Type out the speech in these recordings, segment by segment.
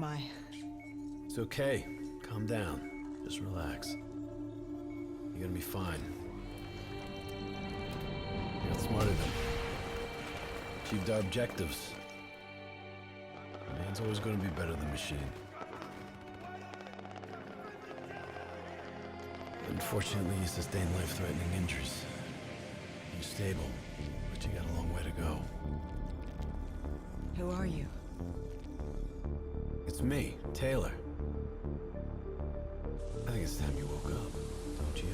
I? It's okay. Calm down. Just relax. You're gonna be fine. You got smarter than achieved our objectives. Man's always gonna be better than machine. Unfortunately, you sustained life-threatening injuries. You're stable, but you got a long way to go. Who are you? It's me, Taylor. I think it's time you woke up, don't you?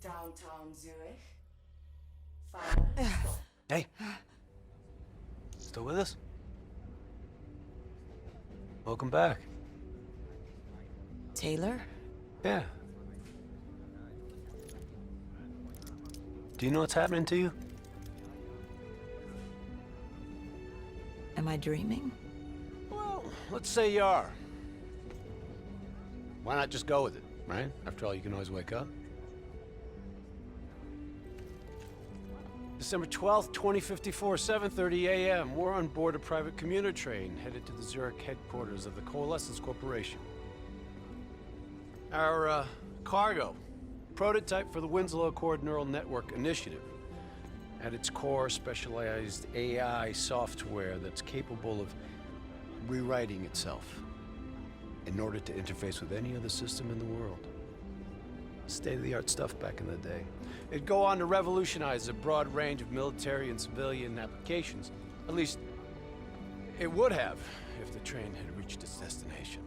Downtown Zurich. Final stop. Hey. Still with us? Welcome back. Taylor? Yeah. Do you know what's happening to you? Am I dreaming? Well, let's say you are. Why not just go with it, right? After all, you can always wake up. December 12th, 2054, 7:30 a.m. We're on board a private commuter train headed to the Zurich headquarters of the Coalescence Corporation. Our cargo, prototype for the Winslow Accord Neural Network Initiative. At its core, specialized AI software that's capable of rewriting itself in order to interface with any other system in the world. State-of-the-art stuff back in the day. It'd go on to revolutionize a broad range of military and civilian applications. At least, it would have if the train had reached its destination.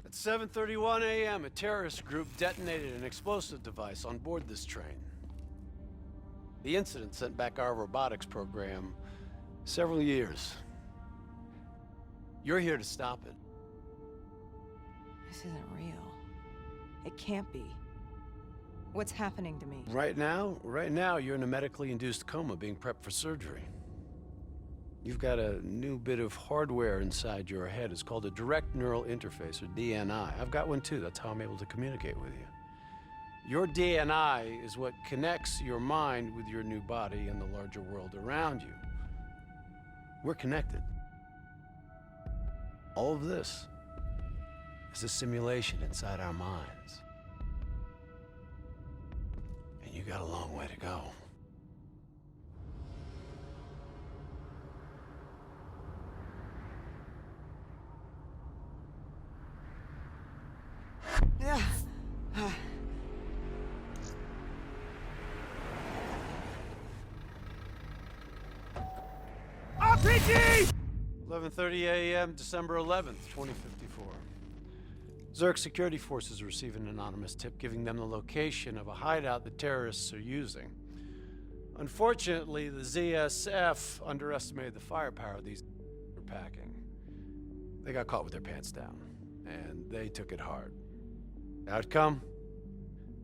At 7:31 a.m., a terrorist group detonated an explosive device on board this train. The incident sent back our robotics program several years. You're here to stop it. This isn't real. It can't be. What's happening to me? Right now, you're in a medically induced coma being prepped for surgery. You've got a new bit of hardware inside your head. It's called a direct neural interface, or DNI. I've got one too. That's how I'm able to communicate with you. Your DNI is what connects your mind with your new body and the larger world around you. We're connected. All of this is a simulation inside our minds. And you got a long way to go. RPG! 11:30 a.m., December 11th, 2054. Zurich security forces receive an anonymous tip giving them the location of a hideout the terrorists are using. Unfortunately, the ZSF underestimated the firepower these were packing. They got caught with their pants down, and they took it hard. Outcome?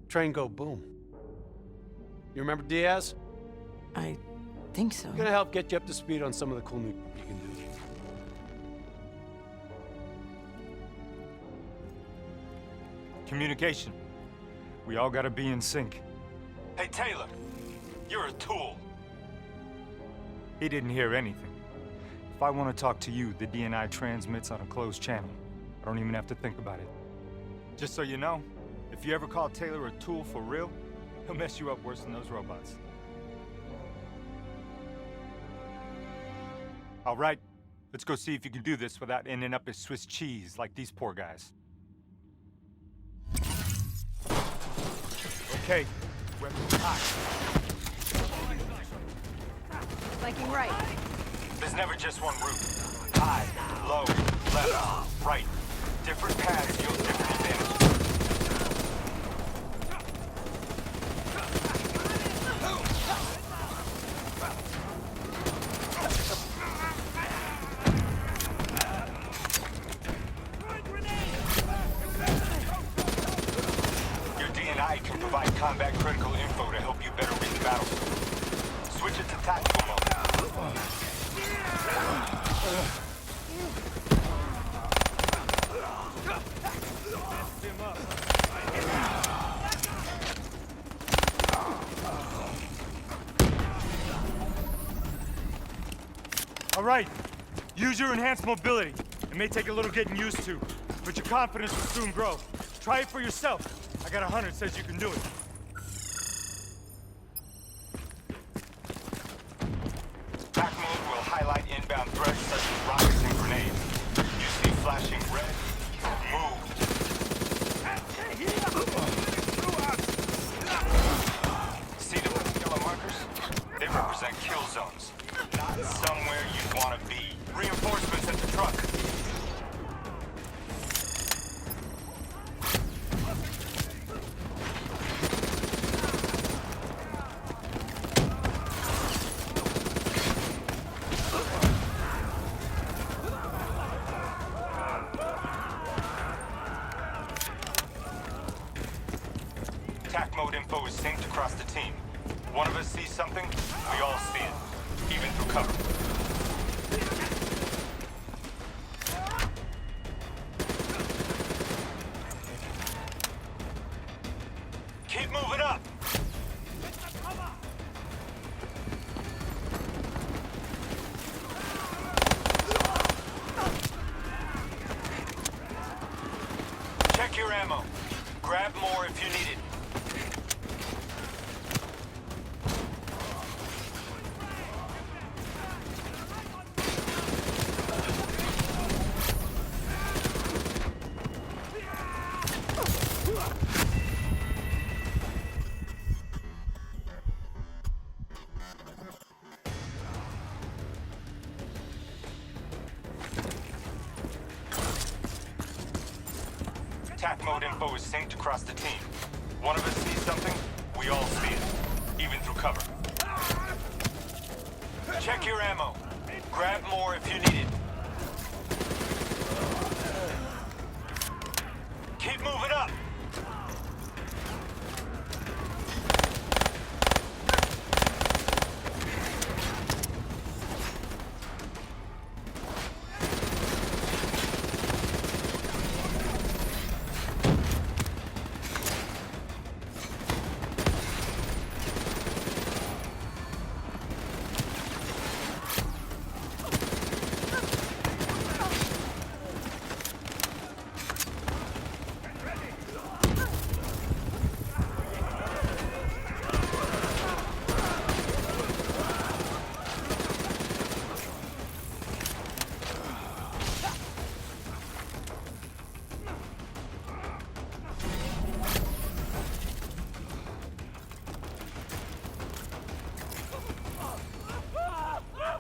Train go boom. You remember Diaz? I think so. I'm gonna help get you up to speed on some of the cool new you can do. Communication. We all gotta be in sync. Hey, Taylor, you're a tool. He didn't hear anything. If I want to talk to you, the DNI transmits on a closed channel. I don't even have to think about it. Just so you know, if you ever call Taylor a tool for real, he'll mess you up worse than those robots. All right, let's go see if you can do this without ending up as Swiss cheese like these poor guys. Okay, weapons hot. Flanking right. There's never just one route. High, low, left, right. Different paths yield different advantages. combat critical info to help you better read the battlefield. Switch it to tactical mode. All right, use your enhanced mobility. It may take a little getting used to, but your confidence will soon grow. Try it for yourself. I got a hunter that says you can do it. Attack mode will highlight inbound threats such as rockets and grenades. You see flashing red, move. See the yellow markers? They represent kill zones. Not somewhere you'd want to be. Reinforcements at the truck. Attack mode info is synced across the team. One of us sees something, we all see it, even through cover. Keep moving up! Check your ammo. Grab more if you need it. Attack mode info is synced across the team. One of us sees something, we all see it, even through cover. Check your ammo. Grab more if you need it. Keep moving up!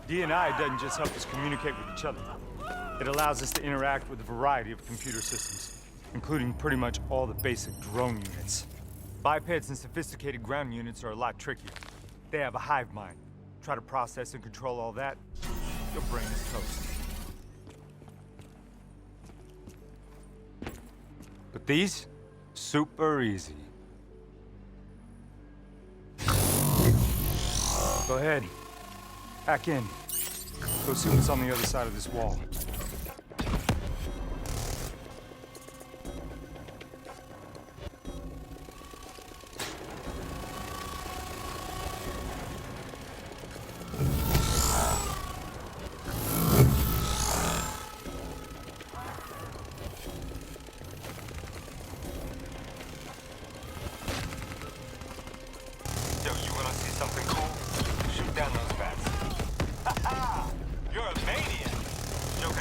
D&I doesn't just help us communicate with each other. It allows us to interact with a variety of computer systems, including pretty much all the basic drone units. Bipeds and sophisticated ground units are a lot trickier. They have a hive mind. Try to process and control all that, your brain is toast. But these, super easy. Go ahead. Back in. Go see what's on the other side of this wall. So you wanna see something cool? Shoot down those bats. Ha-ha! You're a maniac! Joke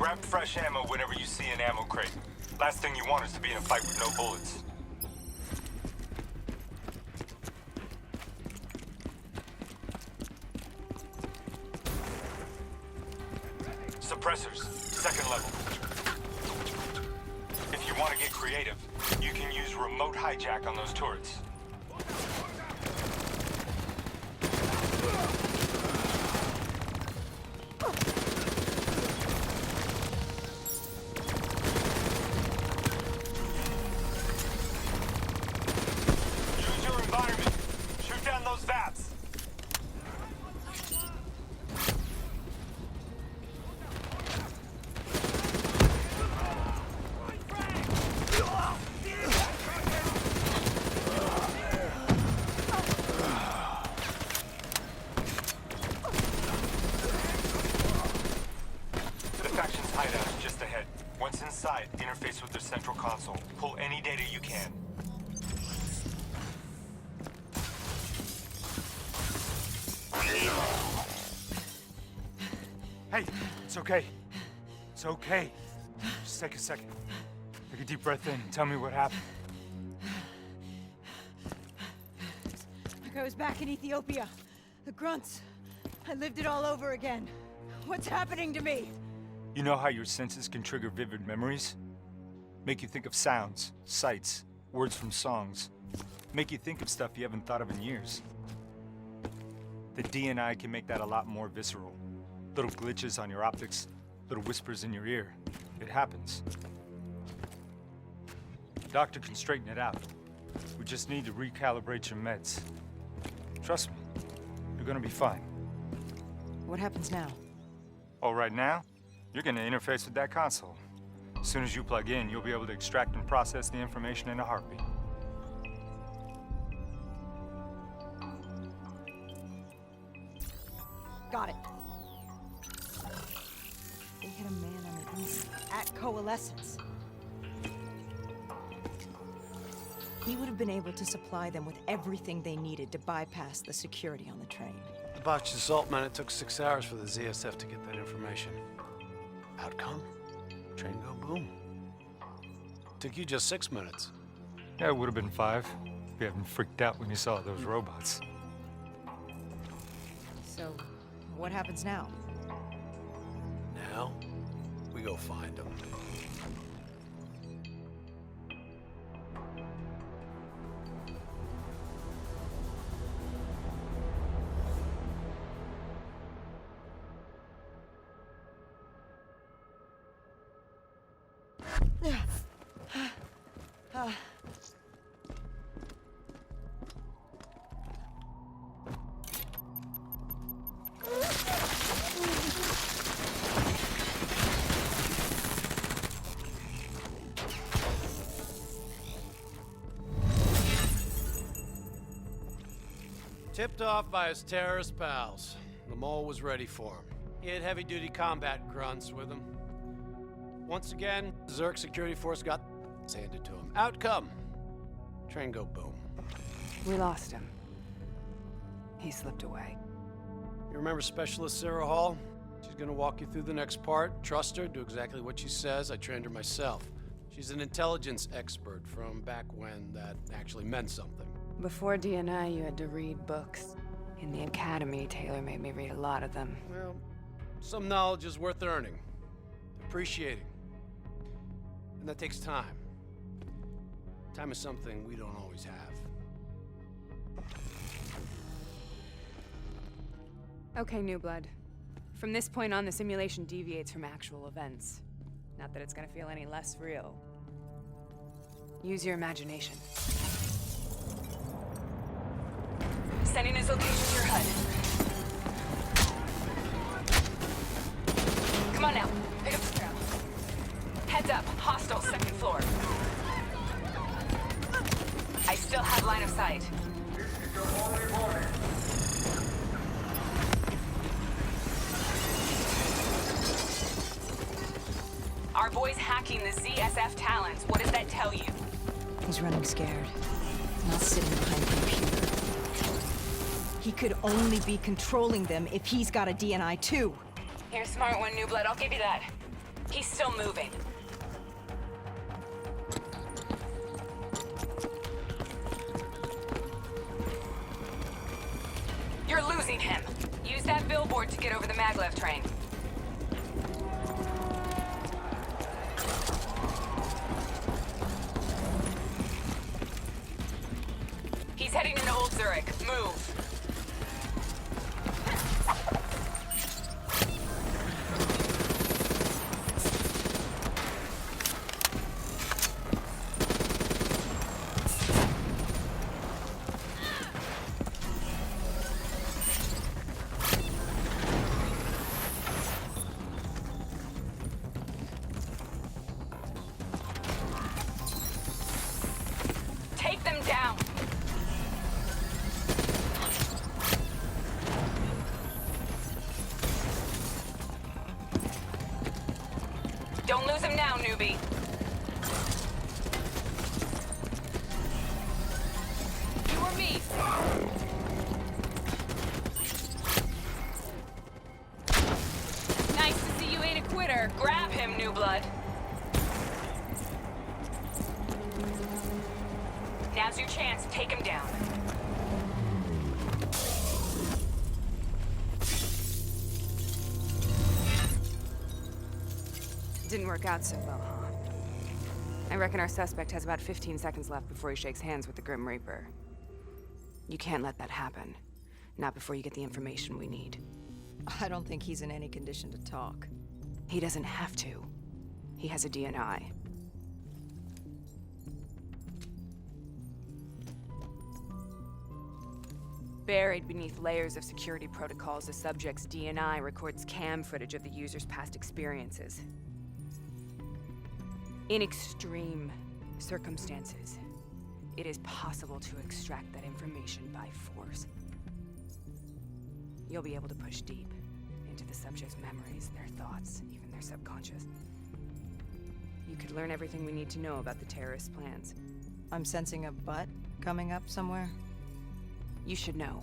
Grab fresh ammo whenever you see an ammo crate. Last thing you want is to be in a fight with no bullets. Suppressors, second level. If you want to get creative, you can use remote hijack on those turrets. Use your environment. Shoot down those vats. Once inside, interface with their central console. Pull any data you can. Hey, it's okay. It's okay. Just take a second. Take a deep breath in and tell me what happened. Like I was back in Ethiopia. The grunts. I lived it all over again. What's happening to me? You know how your senses can trigger vivid memories? Make you think of sounds, sights, words from songs. Make you think of stuff you haven't thought of in years. The DNI can make that a lot more visceral. Little glitches on your optics, little whispers in your ear. It happens. The doctor can straighten it out. We just need to recalibrate your meds. Trust me, you're gonna be fine. What happens now? Oh, right now? You're gonna interface with that console. As soon as you plug in, you'll be able to extract and process the information in a heartbeat. Got it. They hit a man on the east at Coalescence. He would have been able to supply them with everything they needed to bypass the security on the train. The botched assault, man, it took 6 hours for the ZSF to get that information. Outcome? Train go boom. Took you just 6 minutes. Yeah, it would have been 5 if you hadn't freaked out when you saw those robots. So, what happens now? Now, we go find them. Tipped off by his terrorist pals, the mole was ready for him. He had heavy-duty combat grunts with him. Once again, Zerk security force got handed to him. Outcome. Train go boom. We lost him. He slipped away. You remember Specialist Sarah Hall? She's gonna walk you through the next part. Trust her, do exactly what she says. I trained her myself. She's an intelligence expert from back when that actually meant something. Before DNI, you had to read books. In the academy, Taylor made me read a lot of them. Well, some knowledge is worth earning, appreciating. And that takes time. Time is something we don't always have. Okay, New Blood. From this point on, the simulation deviates from actual events. Not that it's gonna feel any less real. Use your imagination. Sending his location to your HUD. Come on now, pick up the trail. Heads up, hostile, second floor. I still have line of sight. Our boy's hacking the ZSF talents. What does that tell you? He's running scared, not sitting behind a computer. He could only be controlling them if he's got a DNI too. You're a smart one, New Blood. I'll give you that. He's still moving. You're losing him. Use that billboard to get over the maglev train. He's heading into Old Zurich. Move. Take them down. Don't lose him now, newbie. You or me? Nice to see you ain't a quitter. Grab him, new blood. Now's your chance. Take him down. Didn't work out so well, huh? I reckon our suspect has about 15 seconds left before he shakes hands with the Grim Reaper. You can't let that happen. Not before you get the information we need. I don't think he's in any condition to talk. He doesn't have to. He has a DNI. Buried beneath layers of security protocols, the subject's DNI records cam footage of the user's past experiences. In extreme circumstances, it is possible to extract that information by force. You'll be able to push deep into the subject's memories, their thoughts, even their subconscious. You could learn everything we need to know about the terrorist plans. I'm sensing a butt coming up somewhere. You should know.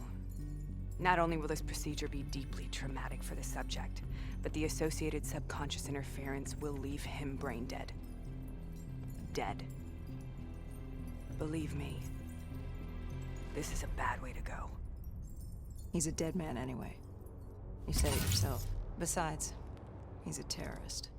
Not only will this procedure be deeply traumatic for the subject, but the associated subconscious interference will leave him brain dead. Dead. Believe me, this is a bad way to go. He's a dead man anyway. You said it yourself. Besides, he's a terrorist.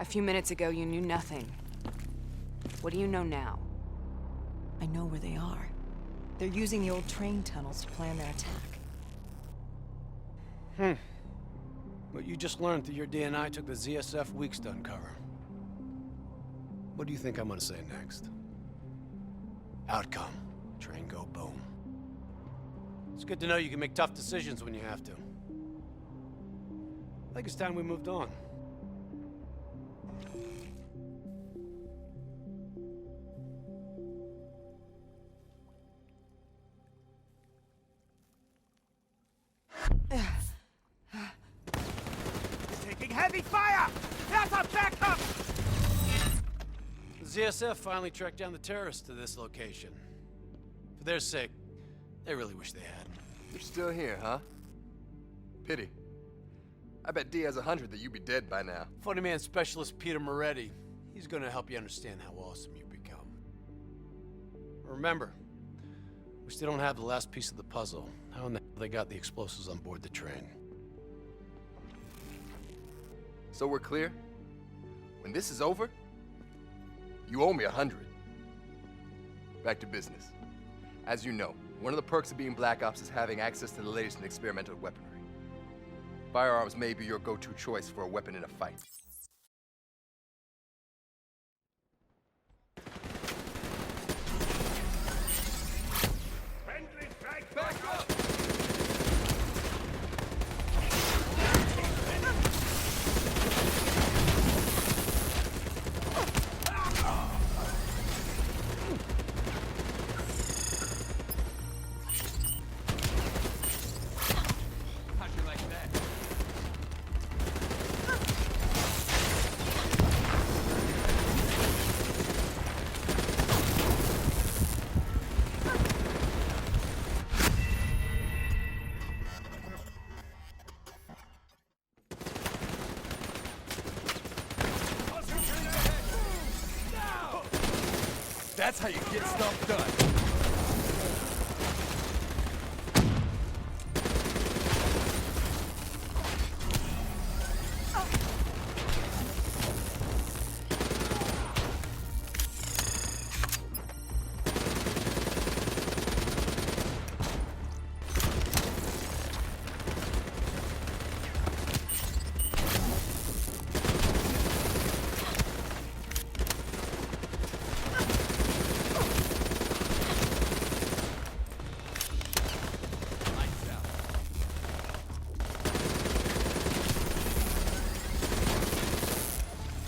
A few minutes ago, you knew nothing. What do you know now? I know where they are. They're using the old train tunnels to plan their attack. What you just learned through your DNI took the ZSF weeks to uncover. What do you think I'm gonna say next? Outcome. Train go boom. It's good to know you can make tough decisions when you have to. I think it's time we moved on. Taking heavy fire! There's a backup! The ZSF finally tracked down the terrorists to this location. For their sake, they really wish they had. You're still here, huh? Pity. I bet D has 100 that you'd be dead by now. Funny man specialist Peter Moretti. He's gonna help you understand how awesome you've become. Remember, we still don't have the last piece of the puzzle. How in the hell they got the explosives on board the train? So we're clear? When this is over, you owe me 100. Back to business. As you know, one of the perks of being Black Ops is having access to the latest in experimental weaponry. Firearms may be your go-to choice for a weapon in a fight. Back up! How'd you like that? That's how you get stuff done.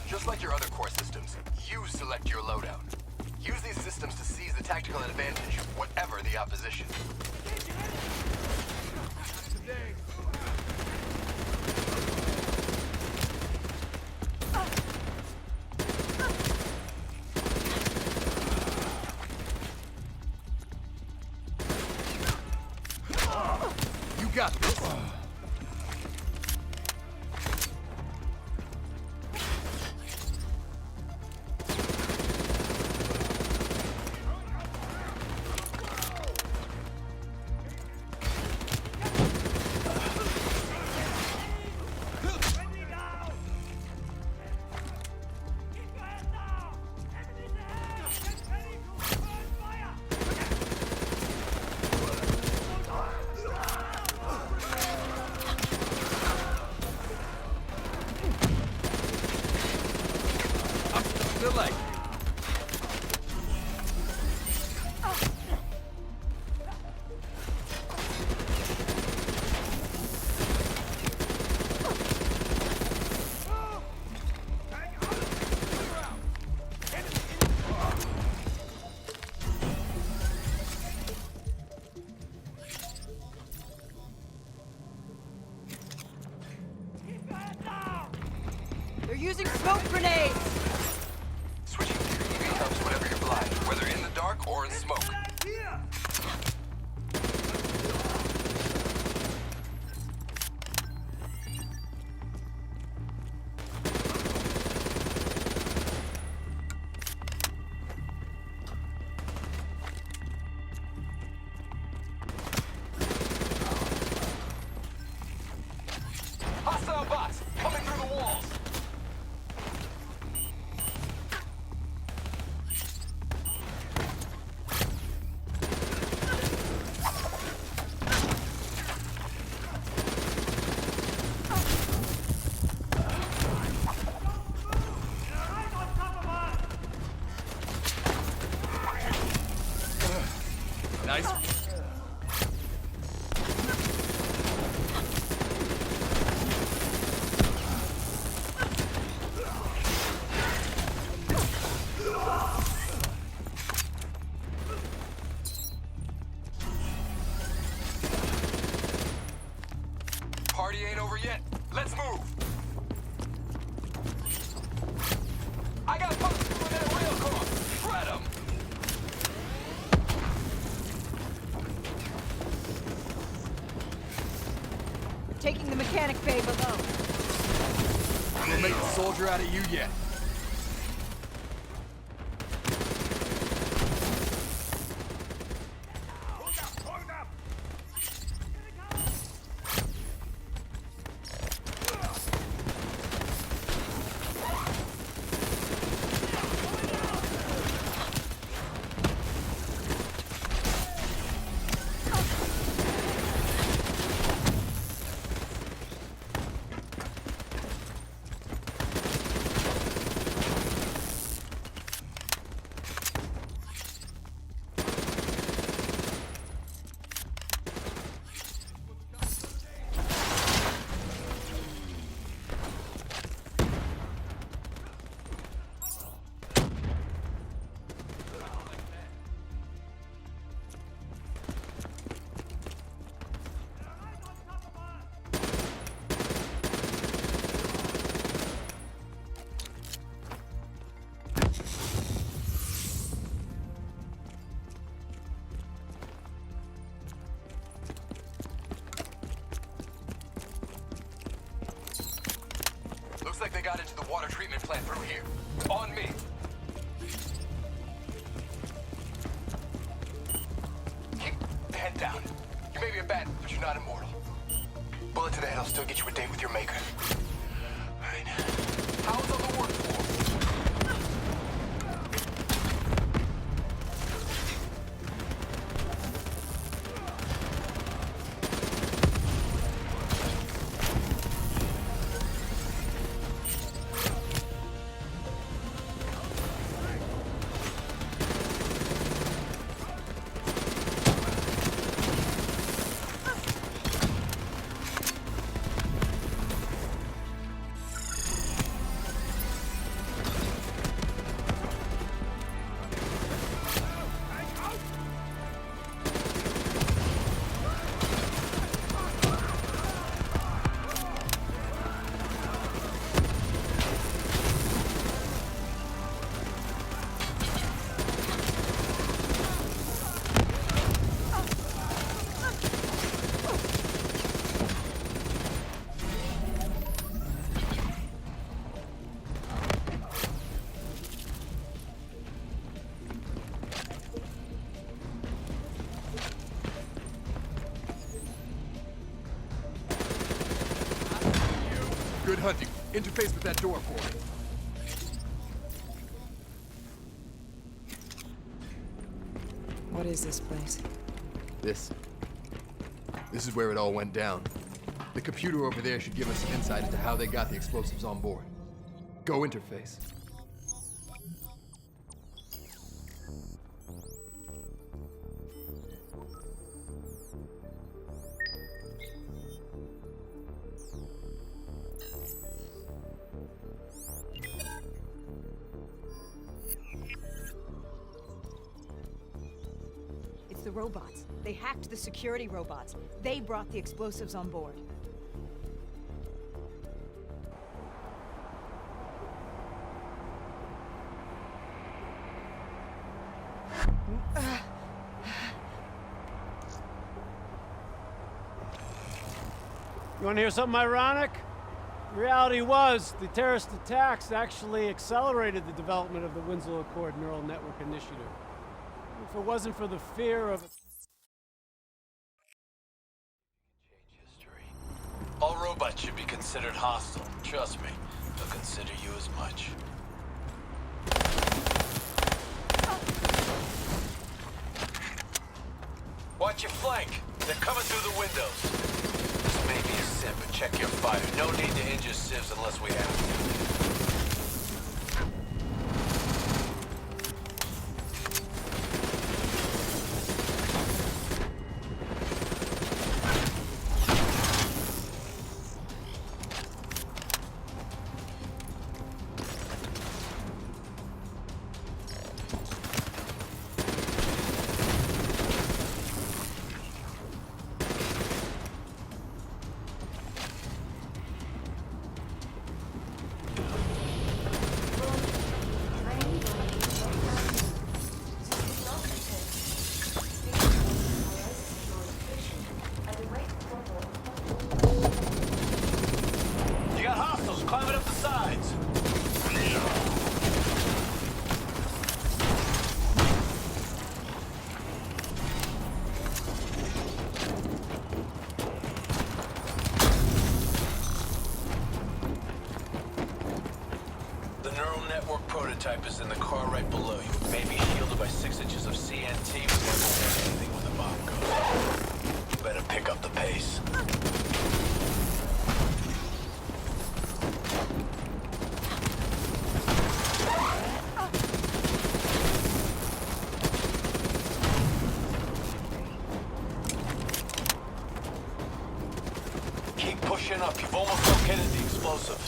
Just like your other core systems, you select your loadout. Use these systems to seize the tactical advantage, whatever the opposition. You got this. Still like They're using smoke grenades! switching to your EV helps whenever you're blind, whether in the dark or in smoke. Hostile bots coming through the walls. Nice. Party ain't over yet. Let's move. I got folks with that rail car. Shred 'em. Taking the mechanic bay below. We'll make a soldier out of you yet. You're not immortal. Bullet to the head will still get you a date with your maker. Alright. How's on the workforce? Good hunting. Interface with that door for me. What is this place? This is where it all went down. The computer over there should give us some insight into how they got the explosives on board. Go interface. It's the robots. They hacked the security robots. They brought the explosives on board. You want to hear something ironic? The reality was, the terrorist attacks actually accelerated the development of the Winslow Accord Neural Network Initiative. If it wasn't for the fear of... Change history. All robots should be considered hostile. Trust me, they'll consider you as much. Watch your flank. They're coming through the windows. This may be a sin, but check your fire. No need to injure civs unless we have to. You got hostiles climbing up the sides. The neural network prototype is in the car right below you. It may be shielded by 6 inches of CNT, but there won't be anything when the bomb goes off. You better pick up the pace. Keep pushing up. You've almost located the explosive.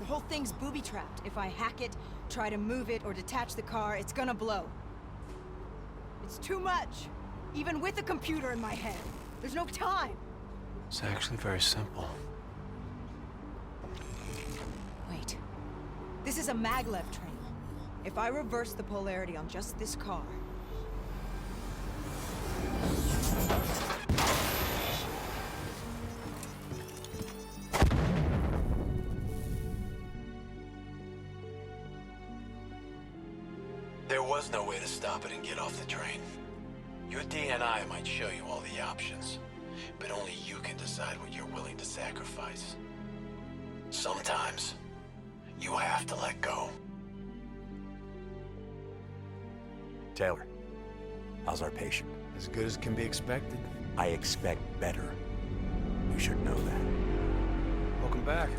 whole thing's booby-trapped. If I hack it, try to move it, or detach the car, it's gonna blow. It's too much. Even with a computer in my head. There's no time. It's actually very simple. Wait. This is a maglev train. If I reverse the polarity on just this car... There was no way to stop it and get off the train. Your DNI might show you all the options, but only you can decide what you're willing to sacrifice. Sometimes, you have to let go. Taylor, how's our patient? As good as can be expected. I expect better. You should know that. Welcome back.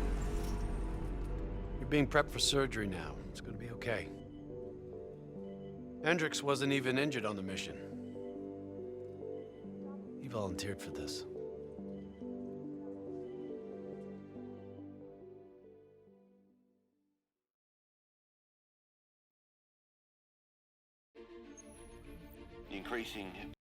You're being prepped for surgery now. It's gonna be okay. Hendricks wasn't even injured on the mission. He volunteered for this. Increasing